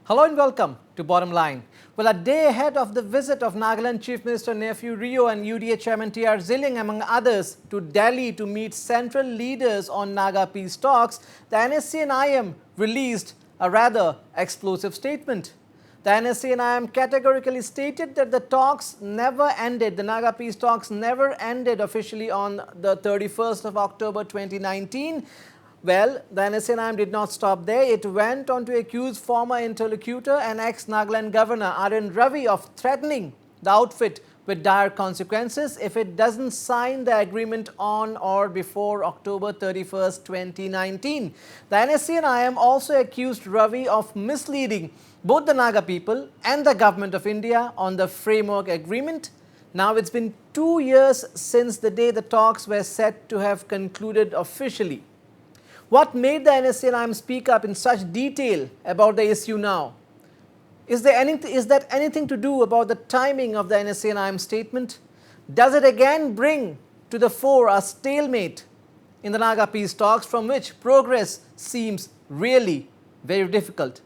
Hello and welcome to Bottom Line. Well, a day ahead of the visit of Nagaland Chief Minister Nephew Rio and UDA Chairman T.R. Zilling, among others, to Delhi to meet central leaders on Naga Peace talks, the NSCN-IM released a rather explosive statement. The NSCN-IM categorically stated that the talks never ended, the Naga Peace talks never ended officially on the 31st of October 2019. Well, the NSCN-IM did not stop there. It went on to accuse former interlocutor and ex-Nagaland Governor RN Ravi of threatening the outfit with dire consequences if it doesn't sign the agreement on or before October 31st, 2019. The NSCN-IM also accused Ravi of misleading both the Naga people and the Government of India on the framework agreement. Now, it's been 2 years since the day the talks were set to have concluded officially. What made the NSCN-IM speak up in such detail about the issue now? Is that anything to do about the timing of the NSCN-IM statement? Does it again bring to the fore a stalemate in the Naga Peace talks from which progress seems really very difficult?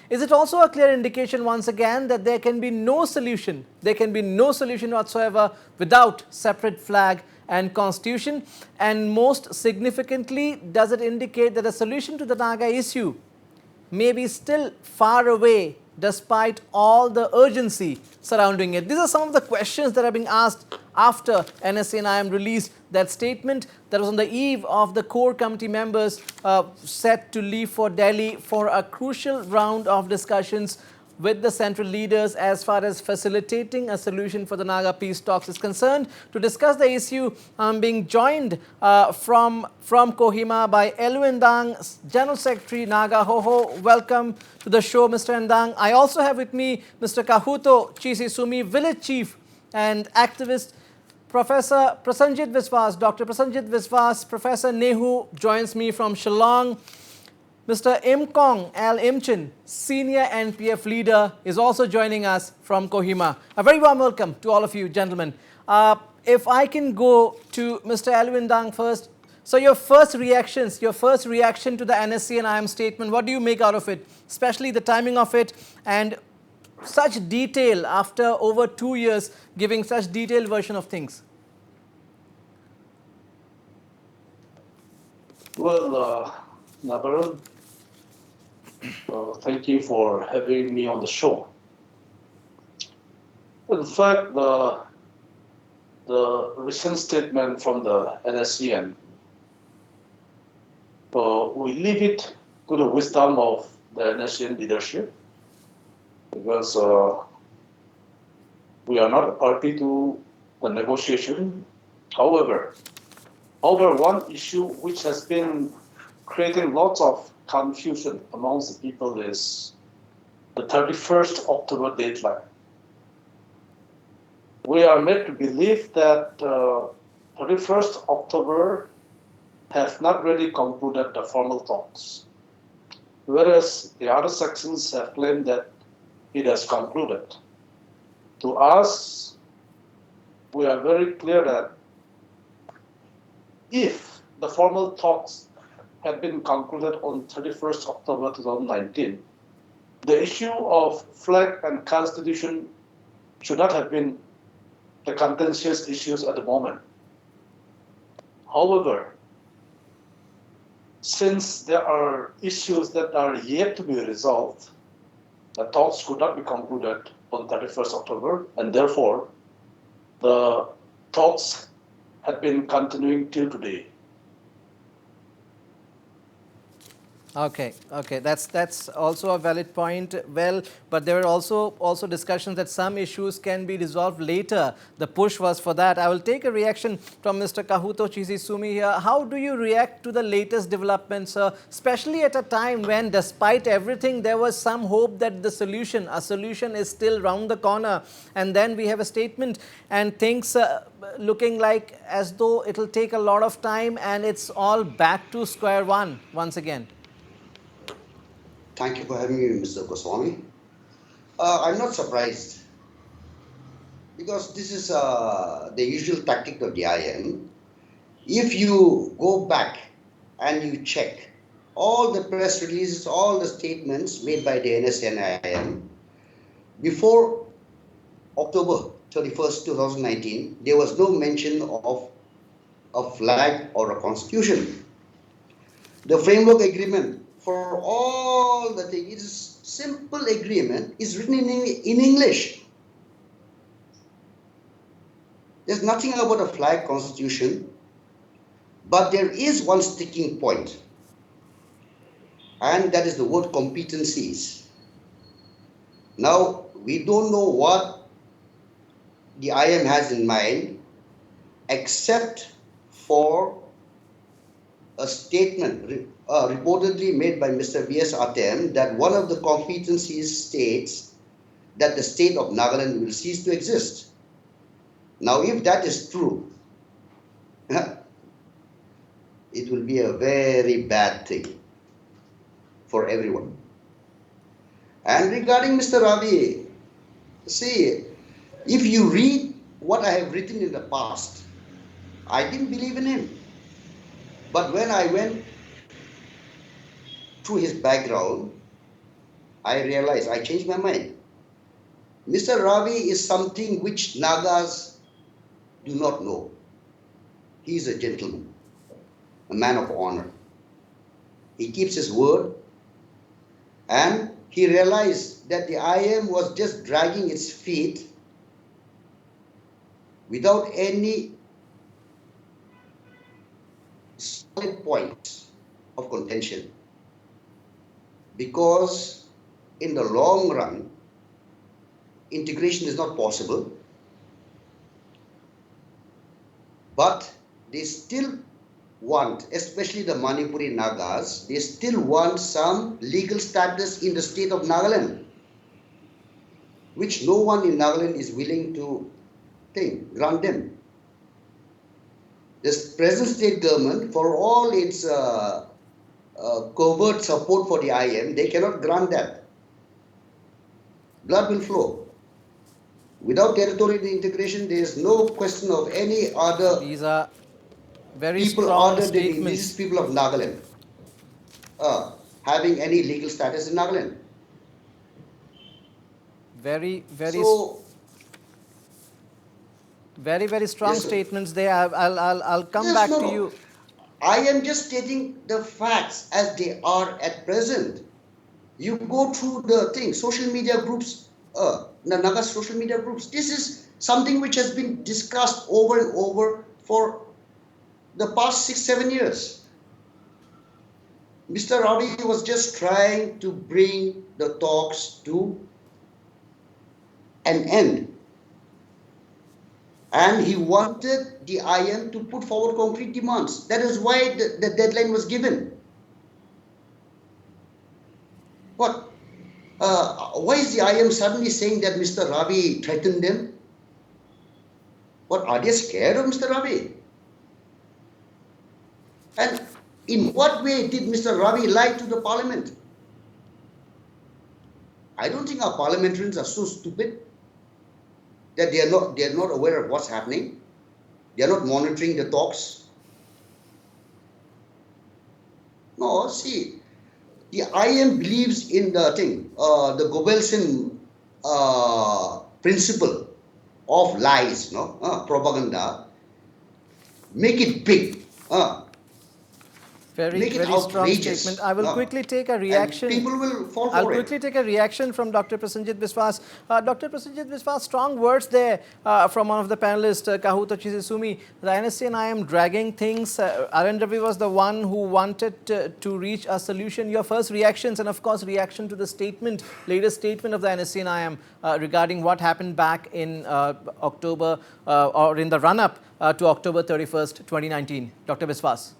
Is it also a clear indication once again that there can be no solution, whatsoever without separate flag and constitution? And most significantly, does it indicate that a solution to the Naga issue may be still far away despite all the urgency surrounding it? These are some of the questions that are being asked after NSCN-IM released that statement that was on the eve of the core committee members set to leave for Delhi for a crucial round of discussions with the central leaders as far as facilitating a solution for the Naga Peace talks is concerned. To discuss the issue, I'm being joined from Kohima by Elu Endang, General Secretary, Naga Hoho. Welcome to the show, Mr. Endang. I also have with me Mr. Kahuto Chisisumi, Village Chief and activist, Professor Prasanjit Viswas, Dr. Prasanjit Viswas. Professor Nehu joins me from Shillong. Mr. Imkong Al Imchin, Senior NPF Leader, is also joining us from Kohima. A very warm welcome to all of you, gentlemen. If I can go to Mr. Alwindang first. So your first reaction to the NSCN-IM statement, what do you make out of it, especially the timing of it and such detail after over 2 years giving such detailed version of things? Well, Nabaran, thank you for having me on the show. In fact, the recent statement from the NSCN, we leave it to the wisdom of the NSCN leadership, because we are not a party to the negotiation. However, one issue which has been creating lots of confusion amongst the people is the 31st October deadline. We are made to believe that 31st October has not really concluded the formal talks, whereas the other sections have claimed that it has concluded. To us, we are very clear that if the formal talks had been concluded on 31st October 2019, the issue of flag and constitution should not have been the contentious issues at the moment. However, since there are issues that are yet to be resolved, the talks could not be concluded on 31st October, and therefore the talks had been continuing till today. Okay, that's also a valid point. Well, but there were also discussions that some issues can be resolved later. The push was for that. I will take a reaction from Mr. Kahuto Chisisumi here. How do you react to the latest developments, especially at a time when, despite everything, there was some hope that a solution is still round the corner, and then we have a statement and things looking like as though it will take a lot of time and it's all back to square one once again? Thank you for having me, Mr. Goswami. I'm not surprised, because this is the usual tactic of the IM. If you go back and you check all the press releases, all the statements made by the NSCN-IM, before October 31st, 2019, there was no mention of a flag or a constitution. The framework agreement for all the things, it is simple agreement, is written in English. There's nothing about a flag constitution, but there is one sticking point, and that is the word competencies. Now, we don't know what the IM has in mind, except for a statement reportedly made by Mr. V.S. Atem that one of the competencies states that the state of Nagaland will cease to exist. Now, if that is true, it will be a very bad thing for everyone. And regarding Mr. Ravi, see, if you read what I have written in the past, I didn't believe in him. But when I went through his background, I realized, I changed my mind. Mr. Ravi is something which Nagas do not know. He is a gentleman, a man of honor. He keeps his word, and he realized that the IM was just dragging its feet without any solid points of contention, because in the long run, integration is not possible, but they still want, especially the Manipuri Nagas, they still want some legal status in the state of Nagaland, which no one in Nagaland is willing to grant them. This present state government, for all its covert support for the IM, they cannot grant that. Blood will flow. Without territorial integration, there is no question of any other These are very people strong other than the statements. indigenous people of Nagaland having any legal status in Nagaland. Very strong Yes, sir. statements there. I'll come Yes, back no, to no. you. I am just stating the facts as they are at present. You go through the thing, social media groups, the Naga social media groups. This is something which has been discussed over and over for the past 6-7 years. Mr. Ravi was just trying to bring the talks to an end. And he wanted the IM to put forward concrete demands. That is why the deadline was given. But why is the IM suddenly saying that Mr. Ravi threatened them? What, are they scared of Mr. Ravi? And in what way did Mr. Ravi lie to the parliament? I don't think our parliamentarians are so stupid that they are not aware of what's happening. They are not monitoring the talks. No, see, the IM believes in the the Gobelson principle of lies, propaganda. Make it big. Very Make it strong outrageous. statement. I will quickly take a reaction. And people will fall for I'll it. quickly take a reaction from Dr. Prasenjit Biswas. Dr. Prasenjit Biswas, strong words there from one of the panelists, Kahuta Chizisumi. The NSCN-IM dragging things. RN Ravi was the one who wanted to reach a solution. Your first reactions and, of course, reaction to the statement, latest statement of the NSCN-IM regarding what happened back in October or in the run-up to October 31st, 2019. Dr. Biswas.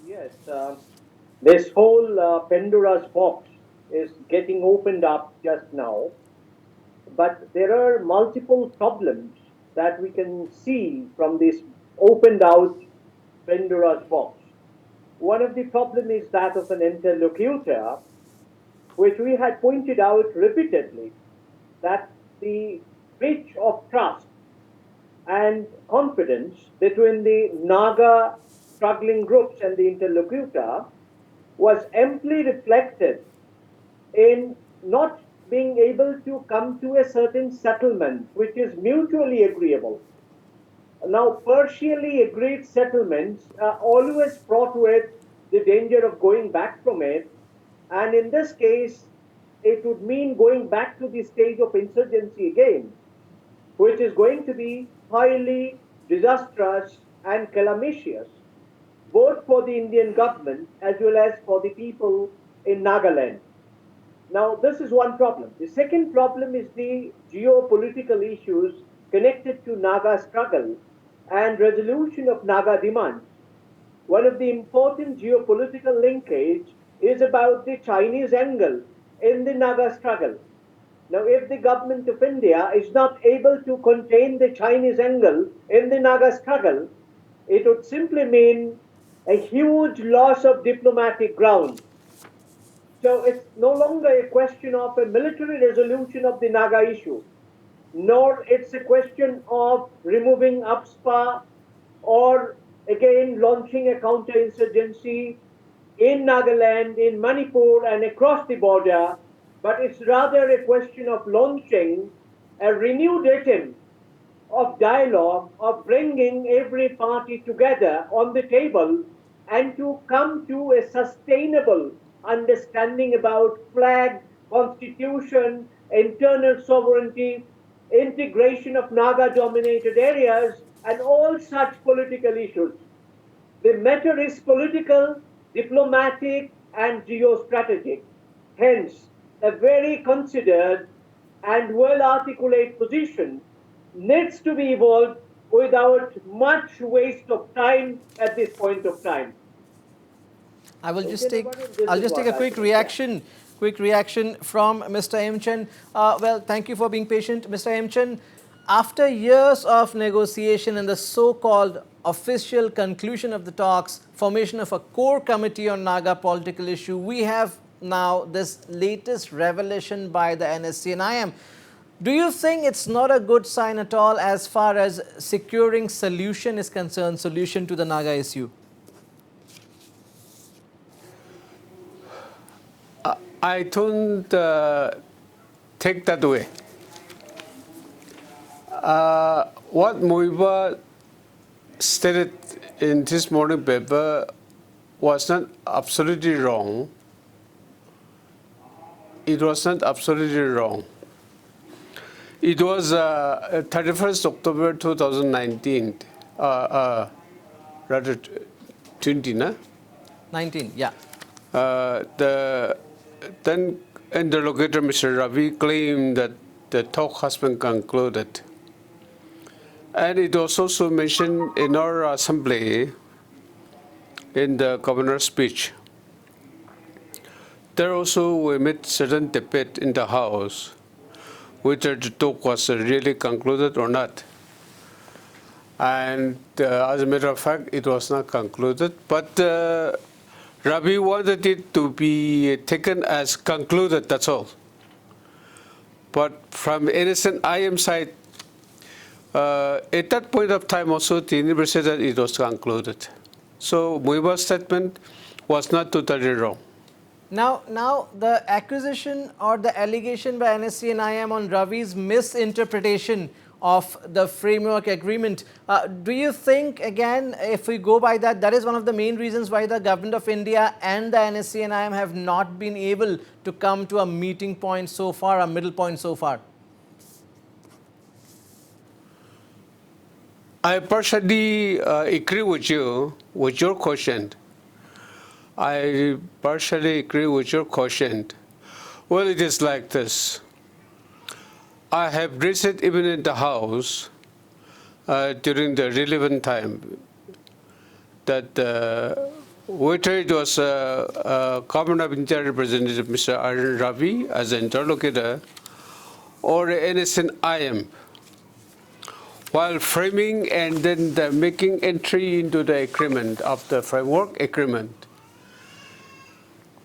Yes, this whole Pandora's box is getting opened up just now, but there are multiple problems that we can see from this opened out Pandora's box. One of the problems is that of an interlocutor, which we had pointed out repeatedly, that the breach of trust and confidence between the Naga struggling groups and the interlocutor was amply reflected in not being able to come to a certain settlement which is mutually agreeable. Now, partially agreed settlements are always fraught with the danger of going back from it, and in this case, it would mean going back to the stage of insurgency again, which is going to be highly disastrous and calamitous, both for the Indian government as well as for the people in Nagaland. Now, this is one problem. The second problem is the geopolitical issues connected to Naga struggle and resolution of Naga demands. One of the important geopolitical linkage is about the Chinese angle in the Naga struggle. Now, if the government of India is not able to contain the Chinese angle in the Naga struggle, it would simply mean a huge loss of diplomatic ground. So it's no longer a question of a military resolution of the Naga issue, nor it's a question of removing UPSPA or again launching a counterinsurgency in Nagaland, in Manipur and across the border, but it's rather a question of launching a renewed attempt of dialogue, of bringing every party together on the table and to come to a sustainable understanding about flag, constitution, internal sovereignty, integration of Naga-dominated areas, and all such political issues. The matter is political, diplomatic, and geostrategic. Hence, a very considered and well-articulated position needs to be evolved without much waste of time at this point of time. I'll just take a quick reaction from Mr. Imchen. Well, thank you for being patient, Mr. Imchen. After years of negotiation and the so-called official conclusion of the talks, formation of a core committee on Naga political issue, we have now this latest revelation by the NSCN-IM. Do you think it's not a good sign at all as far as securing solution is concerned, solution to the Naga issue? I don't take that way. What Muiba stated in this morning paper was not absolutely wrong. It was not absolutely wrong. It was 31st October 2019, rather 20, no? 19, yeah. The then interlocutor, Mr. Ravi, claimed that the talk has been concluded. And it was also mentioned in our assembly in the governor's speech. There also we made certain debate in the House whether the talk was really concluded or not. And as a matter of fact, it was not concluded. But Ravi wanted it to be taken as concluded, that's all. But from NSCN-IM side, at that point of time also, the university said that it was concluded. So Muiba's statement was not totally wrong. Now the accusation or the allegation by NSCN-IM on Ravi's misinterpretation of the framework agreement. Do you think, again, if we go by that, that is one of the main reasons why the government of India and the NSCN-IM have not been able to come to a meeting point so far, a middle point so far? I partially agree with you, with your question. I partially agree with your question. Well, it is like this. I have raised it even in the House during the relevant time that whether it was Government of India Representative Mr. RN Ravi as an interlocutor or NSCN-IM, while framing and then making entry into the agreement of the framework agreement,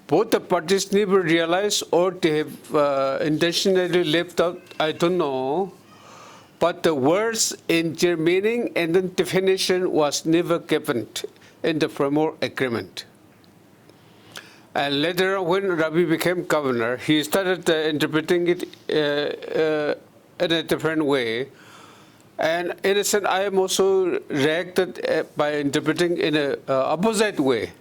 both the parties never realized or they have intentionally left out, I don't know, but the words in their meaning and then definition was never given in the framework agreement. And later on, when Ravi became governor, he started interpreting it in a different way. And NSCN-IM also reacted by interpreting in an opposite way.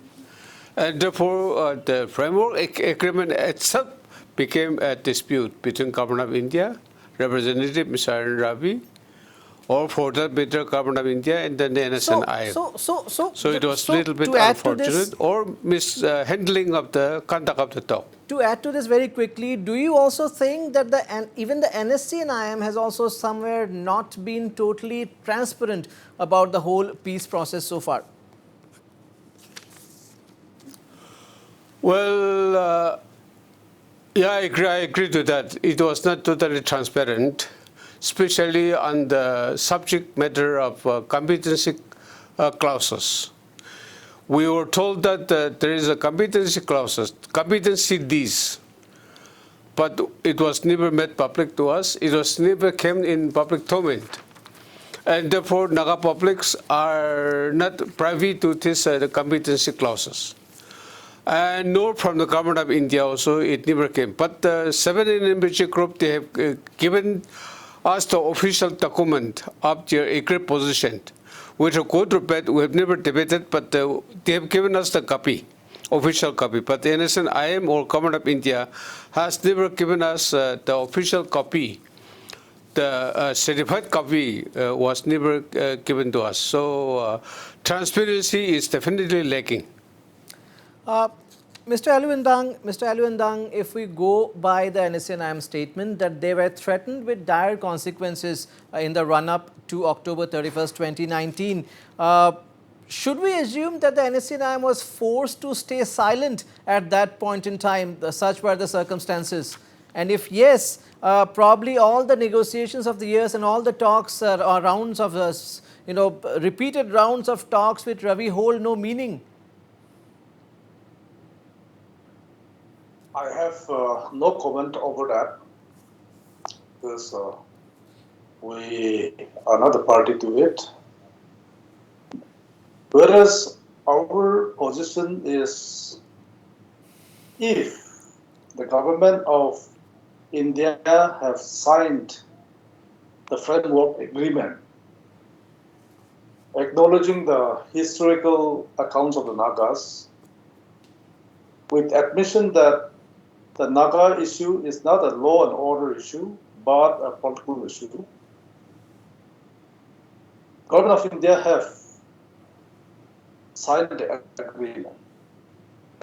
And therefore, the framework agreement itself became a dispute between Government of India, Representative Mr. RN Ravi, or for that matter, Government of India and then the NSCN-IM. So it was a little bit unfortunate or mishandling of the conduct of the talk. To add to this very quickly, do you also think that even the NSCN-IM has also somewhere not been totally transparent about the whole peace process so far? Well, yeah, I agree to that. It was not totally transparent, especially on the subject matter of competency clauses. We were told that there is a competency clauses, competency Ds, but it was never made public to us. It was never came in public domain. And therefore, Naga publics are not privy to this the competency clauses. And nor from the Government of India also, it never came. But the 7 NMBG group, they have given us the official document of their agreed position. With a good or bad, we have never debated, but they have given us the copy, official copy. But the NSCN-IM or Government of India has never given us the official copy. The certified copy was never given to us. So transparency is definitely lacking. Mr. Aluendang, if we go by the NSCN-IM statement that they were threatened with dire consequences in the run-up to October 31st, 2019, should we assume that the NSCN-IM was forced to stay silent at that point in time, such were the circumstances? And if yes, probably all the negotiations of the years and all the talks or rounds of, repeated rounds of talks with Ravi hold no meaning. I have no comment over that because we are not a party to it. Whereas our position is, if the government of India have signed the framework agreement, acknowledging the historical accounts of the Nagas, with admission that the Naga issue is not a law and order issue, but a political issue. Government of India have signed the agreement.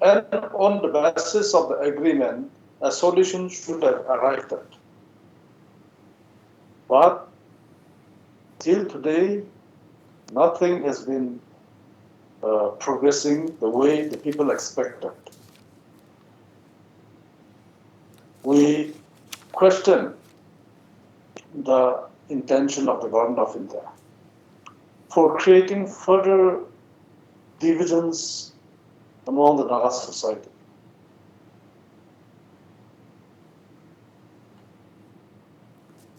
And on the basis of the agreement, a solution should have arrived at. But till today, nothing has been progressing the way the people expected. We question the intention of the Government of India for creating further divisions among the Naga society.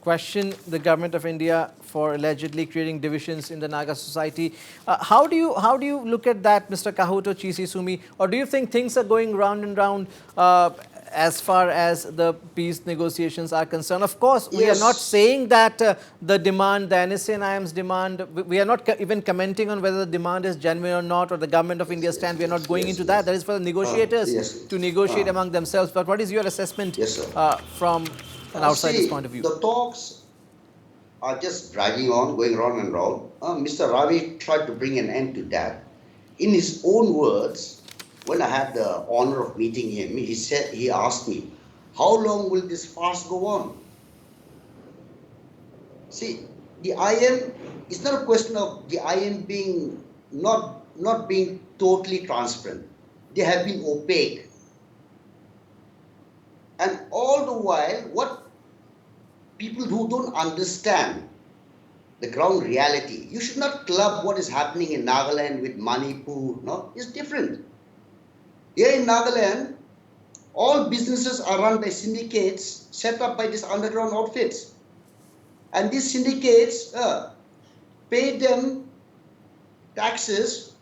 Question the Government of India for allegedly creating divisions in the Naga society. How do you look at that, Mr. Kahuto Chisisumi? Or do you think things are going round and round as far as the peace negotiations are concerned? Of course, we are not saying that the demand, the NSCN-IM's demand, we are not even commenting on whether the demand is genuine or not, or the Government of India stand. We are not going into that. That is for the negotiators to negotiate among themselves. But what is your assessment from an outsider's point of view? The talks are just dragging on, going round and round. Mr. Ravi tried to bring an end to that. In his own words, when I had the honor of meeting him, he asked me, how long will this farce go on? See, the IM, it's not a question of the IM being not being totally transparent. They have been opaque. And all the while, what people who don't understand the ground reality, you should not club what is happening in Nagaland with Manipur. No, it's different. Here in Nagaland, all businesses are run by syndicates set up by these underground outfits. And these syndicates pay them taxes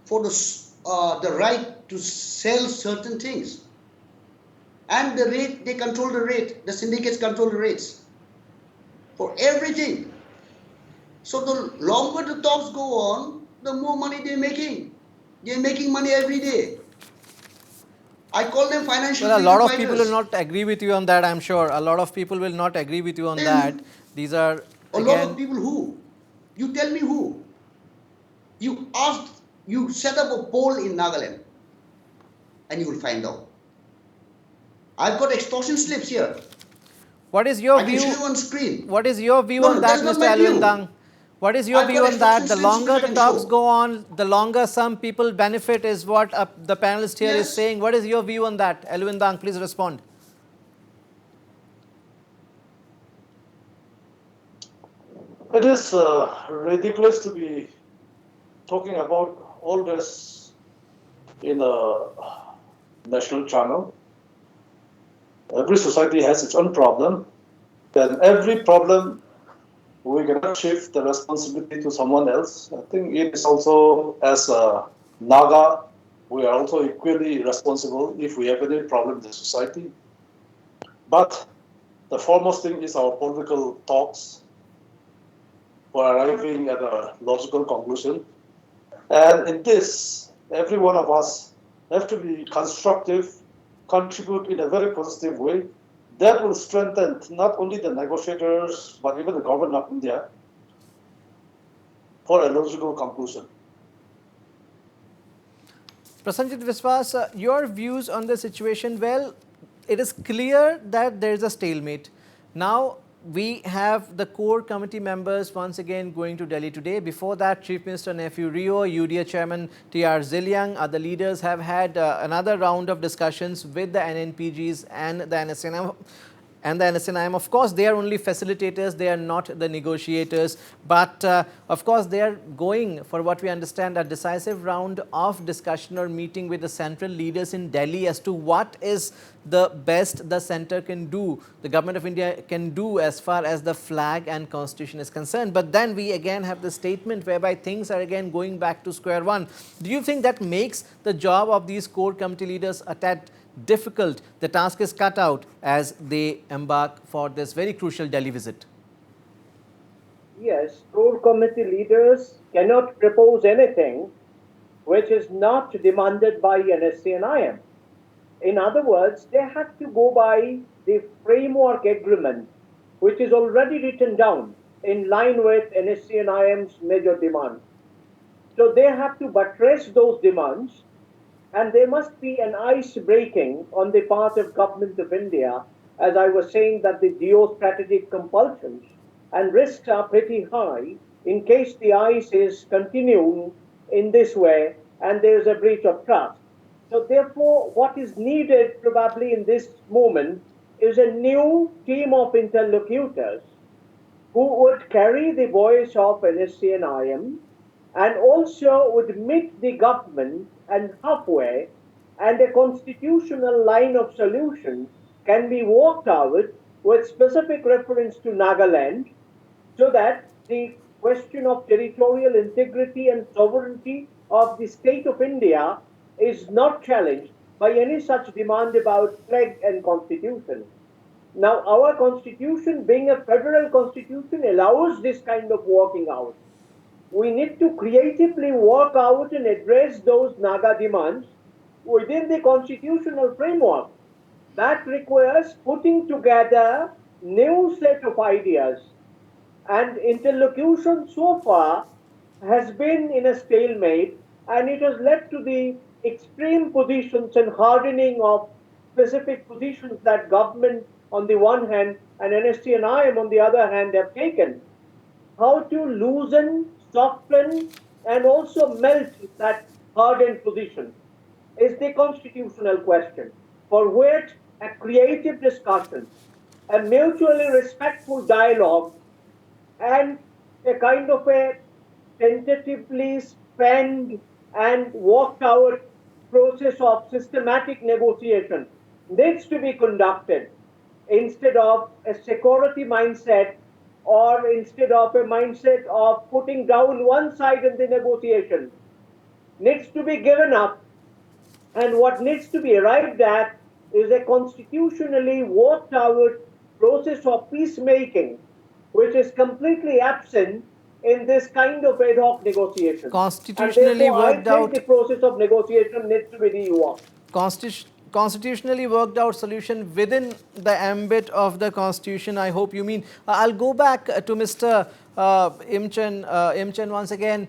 for the right to sell certain things. And the rate, they control the rate. The syndicates control the rates for everything. So the longer the talks go on, the more money they're making. They're making money every day. I call them financial Well, a freedom lot of people will fighters. not agree with you on that, I'm sure. A lot of people will not agree with you on that. Then These are, a lot of again, people who? You tell me who? You set up a poll in Nagaland and you will find out. I've got extortion slips here. what is your I can view? show you on screen. What is your view No, on no, that, that's not Mr. my Alwin view. Dang? What is your I've view got on that? extortion The slips longer which I the can talks show. go on, the longer some people benefit is what the panelist here is Yes. saying. What is your view on that? Alwin Dang, please respond. It is ridiculous to be talking about all this in a national channel. Every society has its own problem. Then every problem we cannot shift the responsibility to someone else. I think it is also, as a Naga, we are also equally responsible if we have any problem in the society. But the foremost thing is our political talks for arriving at a logical conclusion. And in this, every one of us have to be constructive, contribute in a very positive way. That will strengthen not only the negotiators, but even the government of India for a logical conclusion. Prasanjit Viswas, your views on the situation? Well, it is clear that there is a stalemate. Now, we have the core committee members once again going to Delhi today. Before that, Chief Minister Nephew Rio, UDA Chairman T.R. Zilliang, other leaders have had another round of discussions with the NNPGs and the NSCN-IM. And the NSCN-IM, of course, they are only facilitators, they are not the negotiators. But of course, they are going, for what we understand, a decisive round of discussion or meeting with the central leaders in Delhi as to what is the best the center can do, the government of India can do as far as the flag and constitution is concerned. But then we again have the statement whereby things are again going back to square one. Do you think that makes the job of these core committee leaders a tad difficult? The task is cut out as they embark for this very crucial Delhi visit. Yes, core committee leaders cannot propose anything which is not demanded by NSCN-IM. In other words, they have to go by the framework agreement, which is already written down in line with NSCN-IM's major demands. So they have to buttress those demands, and there must be an ice breaking on the part of Government of India. As I was saying, that the geostrategic compulsions and risks are pretty high in case the ice is continuing in this way and there is a breach of trust. So therefore, what is needed probably in this moment is a new team of interlocutors who would carry the voice of NSCN-IM and also would meet the government and halfway, and a constitutional line of solution can be worked out with specific reference to Nagaland, so that the question of territorial integrity and sovereignty of the state of India is not challenged by any such demand about flag and constitution. Now, our constitution, being a federal constitution, allows this kind of working out. We need to creatively work out and address those Naga demands within the constitutional framework. That requires putting together new set of ideas, and interlocution so far has been in a stalemate, and it has led to the extreme positions and hardening of specific positions that government on the one hand and NSCN-IM on the other hand have taken. How to loosen, soften, and also melt that hardened position is the constitutional question, for which a creative discussion, a mutually respectful dialogue, and a kind of a tentatively spanned and worked out process of systematic negotiation needs to be conducted instead of a security mindset, or instead of a mindset of putting down one side in the negotiation. needs to be given up, and what needs to be arrived at is a constitutionally worked out process of peacemaking, which is completely absent in this kind of ad hoc negotiations. And Constitutionally therefore, I worked think out the process of negotiation needs to be reworked. constitutionally worked out solution within the ambit of the constitution, I hope you mean. I'll go back to Mr. Imchen once again.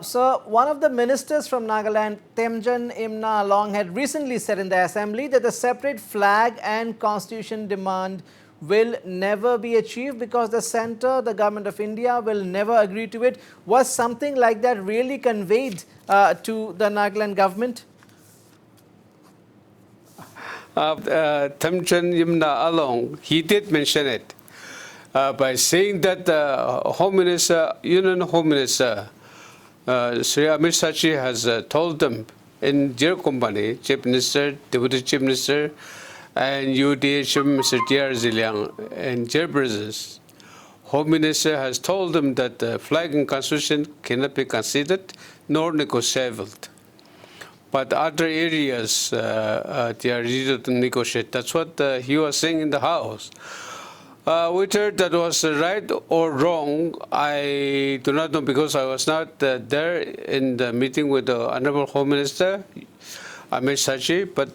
Sir, one of the ministers from Nagaland, Temjan Imna Along, had recently said in the assembly that the separate flag and constitution demand will never be achieved because the centre, the government of India, will never agree to it. Was something like that really conveyed to the Nagaland government? Temchen Yimna Along, he did mention it by saying that the Home Minister, Union Home Minister, Sri Amit Sachi has told them in their company, Chief Minister, Deputy Chief Minister, and UDA Chief Minister T.R. Ziliang, in their presence, Home Minister has told them that the flag and constitution cannot be considered nor negotiable. But other areas, they are ready to negotiate. That's what he was saying in the House. Whether that was right or wrong, I do not know because I was not there in the meeting with the Honorable Home Minister, Amit Sachi, but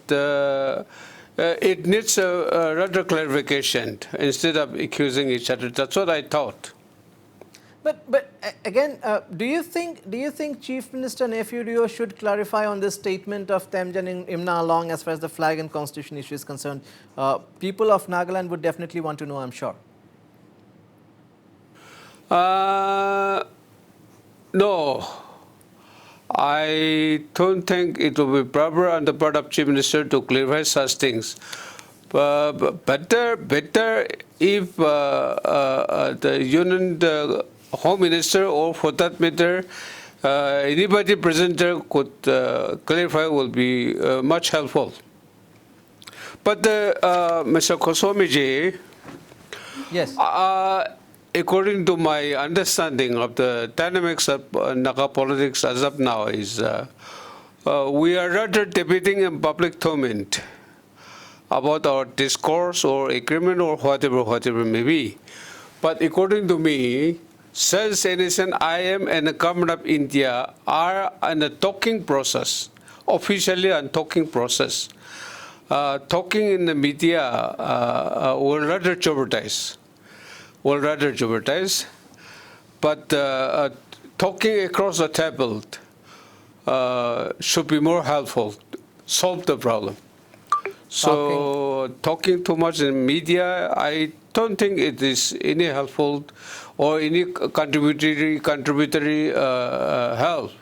it needs a rather clarification instead of accusing each other. That's what I thought. But again, do you think Chief Minister Nephew Rio should clarify on this statement of Temjan Imna Along as far as the flag and constitution issue is concerned? People of Nagaland would definitely want to know, I'm sure. No, I don't think it will be proper on the part of Chief Minister to clarify such things. Better if the Union, the Home Minister, or for that matter, anybody present there could clarify will be much helpful. But Mr. Kosomiji, Yes. according to my understanding of the dynamics of Naga politics as of now is we are rather debating in public domain about our discourse or agreement or whatever may be. But according to me, since NSCN-IM and the government of India are in a talking process, officially on talking process, talking in the media will rather jeopardize. But talking across the table should be more helpful to solve the problem. So talking too much in media, I don't think it is any helpful or any contributory help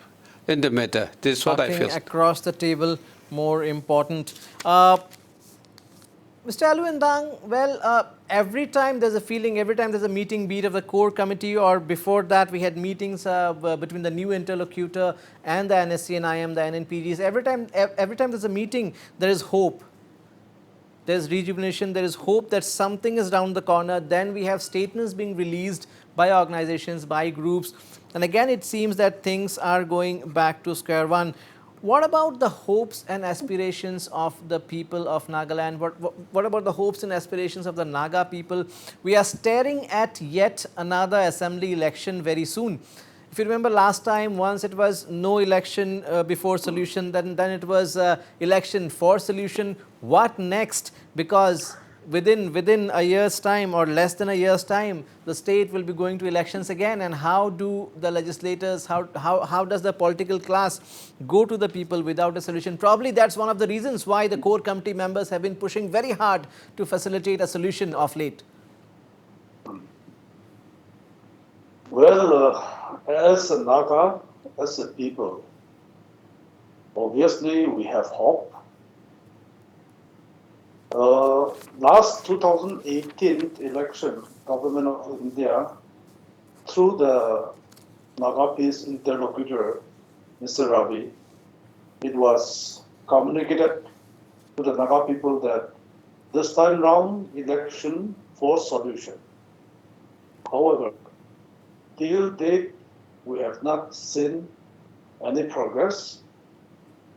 in the matter. This is what I feel. Talking across the table more important. Mr. Aluindang, well, every time there's a feeling, every time there's a meeting, be it of the core committee or before that we had meetings between the new interlocutor and the NSCN-IM, the NNPGs, every time there's a meeting, there is hope. There's rejuvenation, there is hope that something is round the corner. Then we have statements being released by organizations, by groups. And again, it seems that things are going back to square one. What about the hopes and aspirations of the people of Nagaland? What about the hopes and aspirations of the Naga people? We are staring at yet another assembly election very soon. If you remember last time, once it was no election before solution, then it was election for solution. What next? Because within a year's time or less than a year's time, the state will be going to elections again. And how do the legislators, how does the political class go to the people without a solution? Probably that's one of the reasons why the core committee members have been pushing very hard to facilitate a solution of late. Well, as a Naga, as a people, obviously we have hope. Last 2018 election, Government of India, through the Naga Peace interlocutor, Mr. Ravi, it was communicated to the Naga people that this time round election for solution. However, till date, we have not seen any progress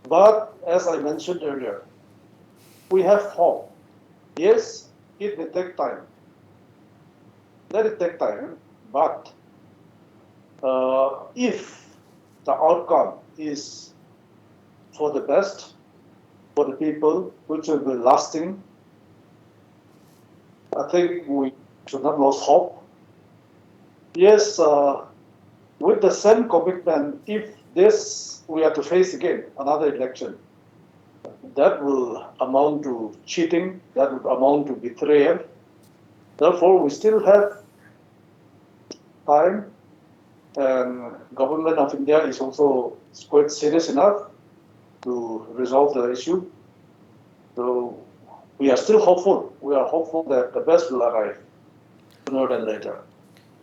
But as I mentioned earlier, we have hope. Yes, it may take time. Let it take time. But if the outcome is for the best, for the people, which will be lasting, I think we should not lose hope. Yes, with the same commitment, if this we have to face again another election, that will amount to cheating, that would amount to betrayal. Therefore, we still have time, and government of India is also quite serious enough to resolve the issue. So we are still hopeful. We are hopeful that the best will arrive sooner than later.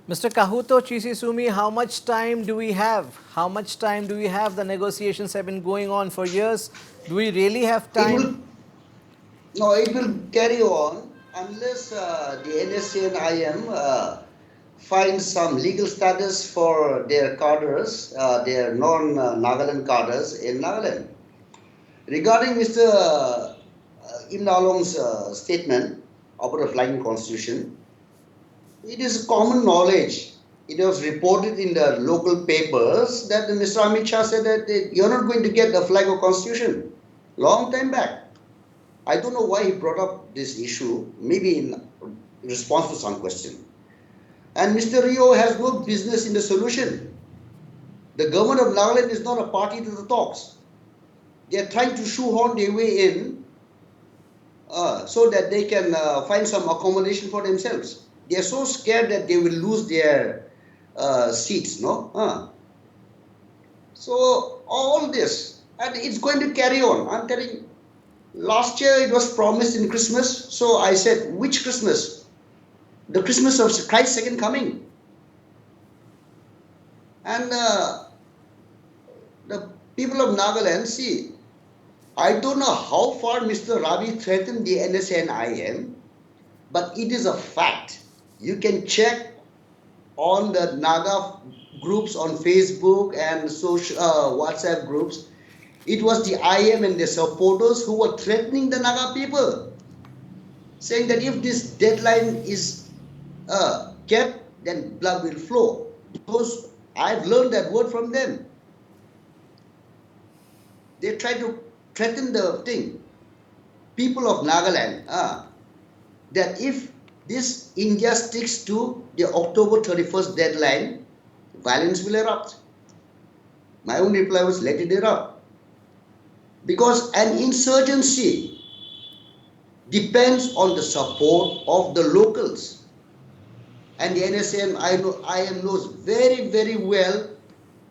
Mr. Kahuto Chisisumi, how much time do we have? How much time do we have? The negotiations have been going on for years. Do we really have It time? will no, it will carry on unless the NSCN-IM finds some legal status for their cadres, their non-Nagaland cadres in Nagaland. Regarding Mr. Im Nalong's statement about the flying constitution, it is common knowledge. It was reported in the local papers that Mr. Amit Shah said that you're not going to get a flag of constitution. Long time back. I don't know why he brought up this issue, maybe in response to some question. And Mr. Rio has no business in the solution. The government of Nagaland is not a party to the talks. They are trying to shoehorn their way in so that they can find some accommodation for themselves. They are so scared that they will lose their seats, no? So all this, and it's going to carry on. I'm telling. Last year it was promised in Christmas, so I said, which Christmas? The Christmas of Christ's second coming. And the people of Nagaland, see, I don't know how far Mr. Ravi threatened the NSCN-IM, but it is a fact. You can check on the Naga groups on Facebook and social WhatsApp groups. It was the IM and their supporters who were threatening the Naga people, saying that if this deadline is kept, then blood will flow. Because I've learned that word from them. They try to threaten the thing. People of Nagaland, that if this India sticks to the October 31st deadline, violence will erupt. My own reply was, let it erupt. Because an insurgency depends on the support of the locals. And the NSCN-IM knows very, very well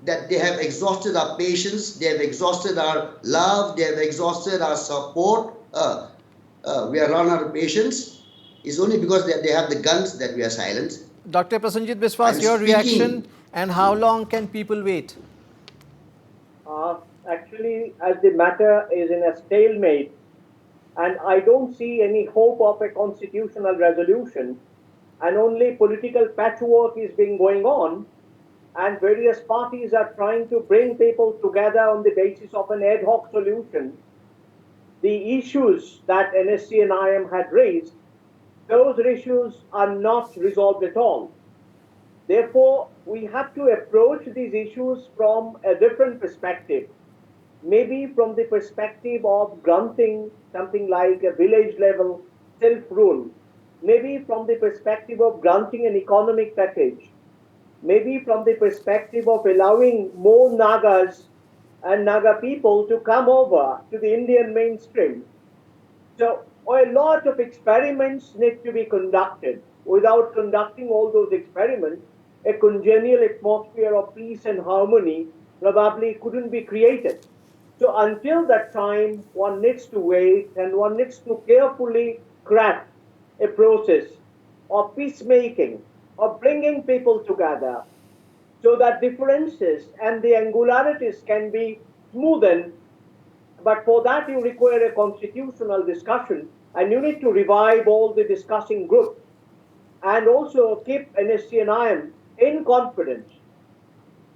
that they have exhausted our patience, they have exhausted our love, they have exhausted our support. We are run out of patience. It's only because they have the guns that we are silent. Dr. Prasenjit Biswas, your reaction, and how long can people wait? Actually, as the matter is in a stalemate, and I don't see any hope of a constitutional resolution, and only political patchwork is being going on, and various parties are trying to bring people together on the basis of an ad hoc solution. The issues that NSCN-IM had raised, those issues are not resolved at all. Therefore, we have to approach these issues from a different perspective. Maybe from the perspective of granting something like a village level self-rule, maybe from the perspective of granting an economic package, maybe from the perspective of allowing more Nagas and Naga people to come over to the Indian mainstream. So a lot of experiments need to be conducted. Without conducting all those experiments, a congenial atmosphere of peace and harmony probably couldn't be created. So until that time, one needs to wait and one needs to carefully craft a process of peacemaking, of bringing people together, so that differences and the angularities can be smoothened. But for that, you require a constitutional discussion, and you need to revive all the discussing groups and also keep NSCN-IM in confidence.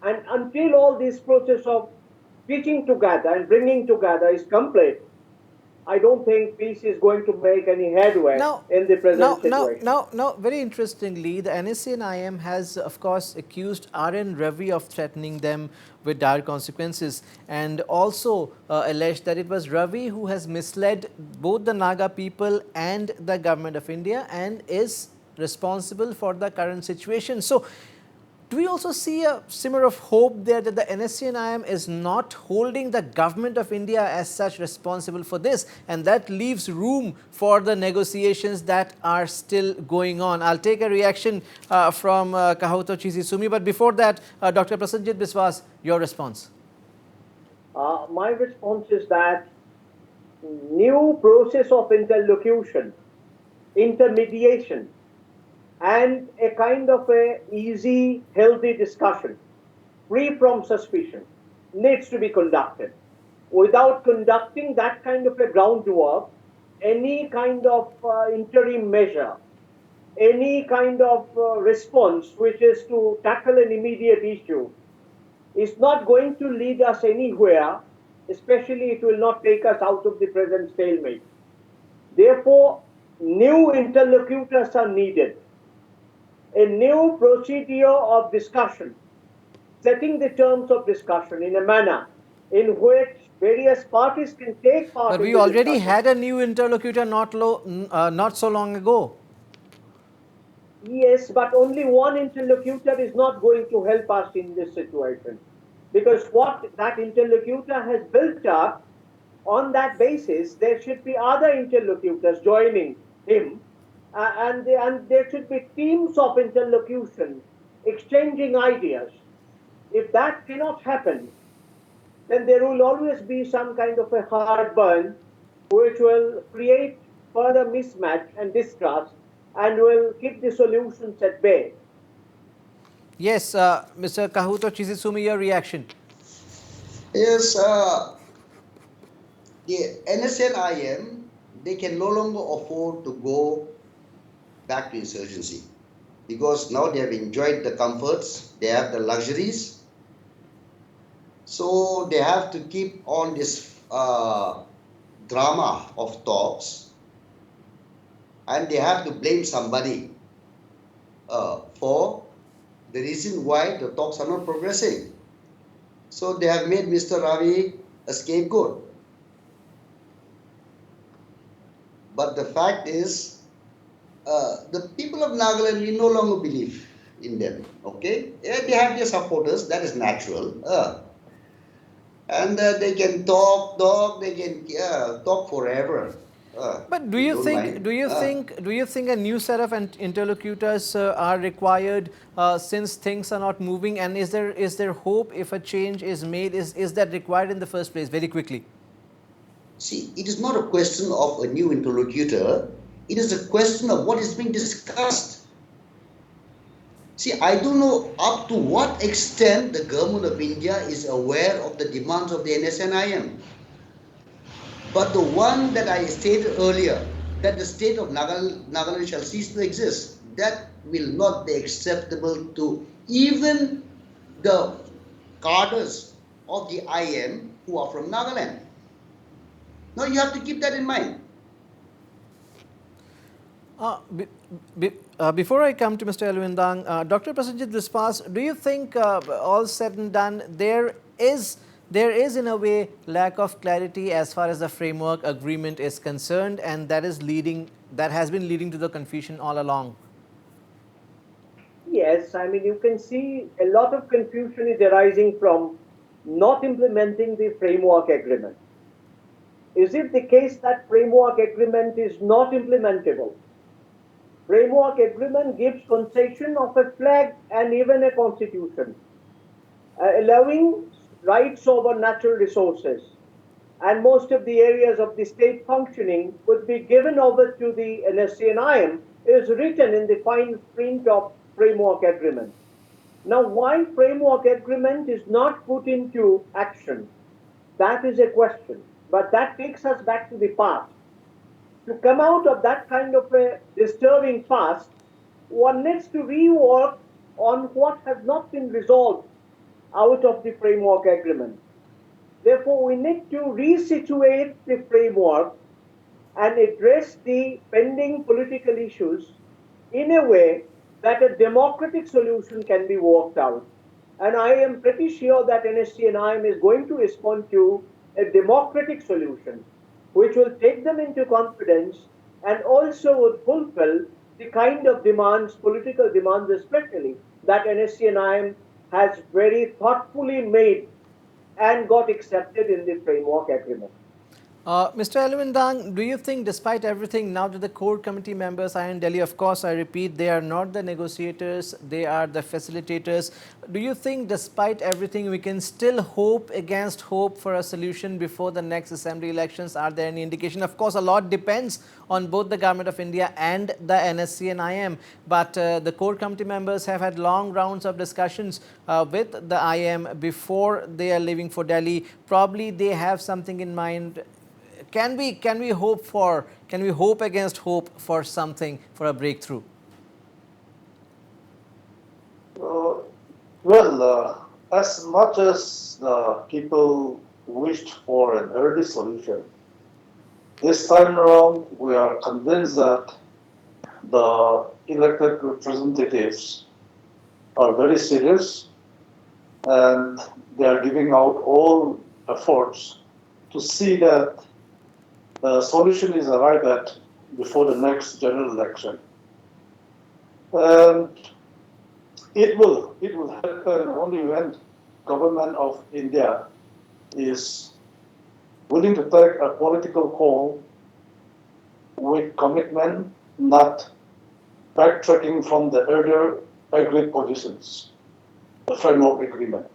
And until all this process of stitching together and bringing together is complete, I don't think peace is going to make any headway in the present situation. Now, very interestingly, the NSCN-IM has, of course, accused RN Ravi of threatening them with dire consequences, and also alleged that it was Ravi who has misled both the Naga people and the government of India and is responsible for the current situation. So, do we also see a simmer of hope there that the NSCN-IM is not holding the government of India as such responsible for this, and that leaves room for the negotiations that are still going on? I'll take a reaction from Kahuto Chisisumi, but before that, Dr. Prasenjit Biswas, your response. My response is that new process of interlocution, intermediation, and a kind of a easy, healthy discussion, free from suspicion, needs to be conducted. Without conducting that kind of a groundwork, any kind of interim measure, any kind of response which is to tackle an immediate issue is not going to lead us anywhere, especially it will not take us out of the present stalemate. Therefore, new interlocutors are needed. A new procedure of discussion, setting the terms of discussion in a manner in which various parties can take part. But we already had a new interlocutor not so long ago. Yes, but only one interlocutor is not going to help us in this situation, because what that interlocutor has built up, on that basis, there should be other interlocutors joining him. And there should be teams of interlocution, exchanging ideas. If that cannot happen, then there will always be some kind of a heartburn, which will create further mismatch and distrust, and will keep the solutions at bay. Yes, Mr. Kahuto Chisisumi, your reaction. Yes, the NSCN-IM, they can no longer afford to go back to insurgency, because now they have enjoyed the comforts, they have the luxuries, so they have to keep on this drama of talks, and they have to blame somebody for the reason why the talks are not progressing. So they have made Mr. Ravi a scapegoat. But the fact is, the people of Nagaland, we no longer believe in them, okay? Yeah, they have their supporters, that is natural. And they can talk, they can talk forever. But do you think a new set of interlocutors are required since things are not moving? And is there hope if a change is made? Is that required in the first place? Very quickly. See, it is not a question of a new interlocutor. It is a question of what is being discussed. See, I don't know up to what extent the government of India is aware of the demands of the NSCN-IM. But the one that I stated earlier, that the state of Nagaland shall cease to exist, that will not be acceptable to even the cadres of the IM who are from Nagaland. Now you have to keep that in mind. Before I come to Mr. Elwindang, Dr. Prasenjit Biswas, do you think all said and done, there is in a way lack of clarity as far as the framework agreement is concerned, and that has been leading to the confusion all along? Yes, I mean, you can see a lot of confusion is arising from not implementing the framework agreement. Is it the case that framework agreement is not implementable? Framework agreement gives concession of a flag and even a constitution, allowing rights over natural resources, and most of the areas of the state functioning would be given over to the NSCN-IM is written in the fine print of framework agreement. Now, why framework agreement is not put into action? That is a question, but that takes us back to the past. To come out of that kind of a disturbing past, one needs to rework on what has not been resolved out of the framework agreement. Therefore, we need to resituate the framework and address the pending political issues in a way that a democratic solution can be worked out. And I am pretty sure that NSCN-IM is going to respond to a democratic solution, which will take them into confidence and also would fulfill the kind of demands, political demands especially, that NSCN-IM has very thoughtfully made and got accepted in the framework agreement. Mr. Elwindang, do you think despite everything, now that the core committee members are in Delhi, of course, I repeat, they are not the negotiators, they are the facilitators. Do you think despite everything, we can still hope against hope for a solution before the next assembly elections? Are there any indication? Of course, a lot depends on both the Government of India and the NSCN-IM. But the core committee members have had long rounds of discussions with the IM before they are leaving for Delhi. Probably they have something in mind. Can we hope against hope for something, for a breakthrough? As much as the people wished for an early solution, this time around we are convinced that the elected representatives are very serious and they are giving out all efforts to see that the solution is arrived at before the next general election. And it will happen only when Government of India is willing to take a political call with commitment, not backtracking from the earlier agreed positions, the framework agreement.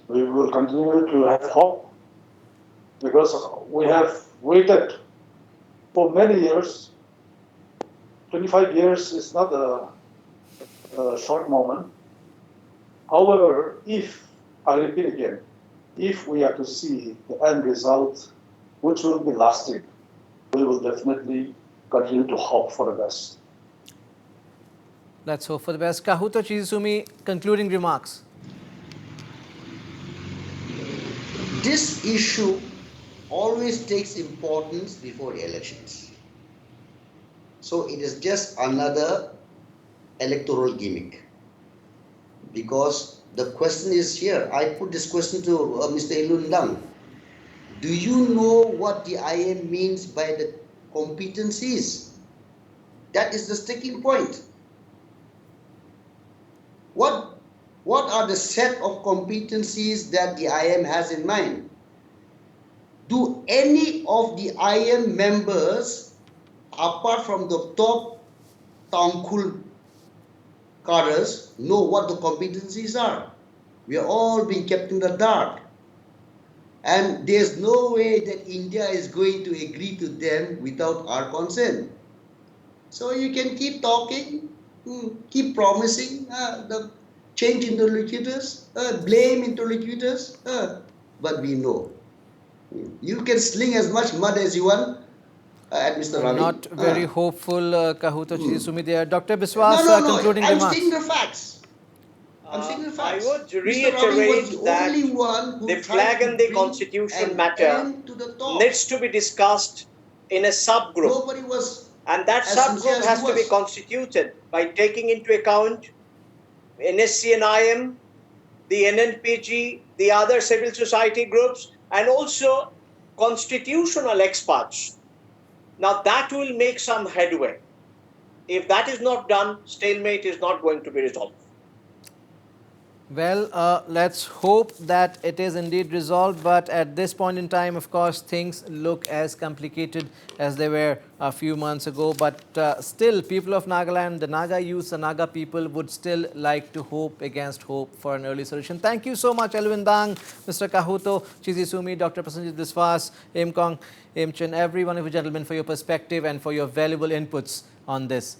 We will continue to have hope because we have waited for many years. 25 years is not a short moment. However, I repeat again, if we are to see the end result, which will be lasting, we will definitely continue to hope for the best. Let's hope for the best. Kahuto Chizisumi, concluding remarks. This issue always takes importance before the elections. So it is just another electoral gimmick. Because the question is here, I put this question to Mr. Elwindang. Do you know what the IM means by the competencies? That is the sticking point. What are the set of competencies that the IM has in mind? Do any of the IM members, apart from the top Tangkul cadres, know what the competencies are? We are all being kept in the dark. And there's no way that India is going to agree to them without our consent. So you can keep talking, keep promising, the change interlocutors, blame interlocutors, but we know. You can sling as much mud as you want at Mr. Ravi. Not very hopeful, Kahuto Chizisumi there. Dr. Biswas, No. concluding I'm remarks. stating the facts. I'm stating the facts. I would Mr. Ravi was reiterate the that only one who the tried flag to and the bring constitution an matter end to the talk. needs to be discussed in a subgroup. Nobody was And that as sincere subgroup as has he to be was. constituted by taking into account NSCN-IM, the NNPG, the other civil society groups, and also constitutional experts. Now that will make some headway. If that is not done, stalemate is not going to be resolved. Well, let's hope that it is indeed resolved, but at this point in time, of course, things look as complicated as they were a few months ago. But still, people of Nagaland, the Naga youth, the Naga people would still like to hope against hope for an early solution. Thank you so much, Elwindang, Mr. Kahuto Chizisumi, Dr. Prasenjit Biswas, Imkong, Imchen, every one of you gentlemen for your perspective and for your valuable inputs on this.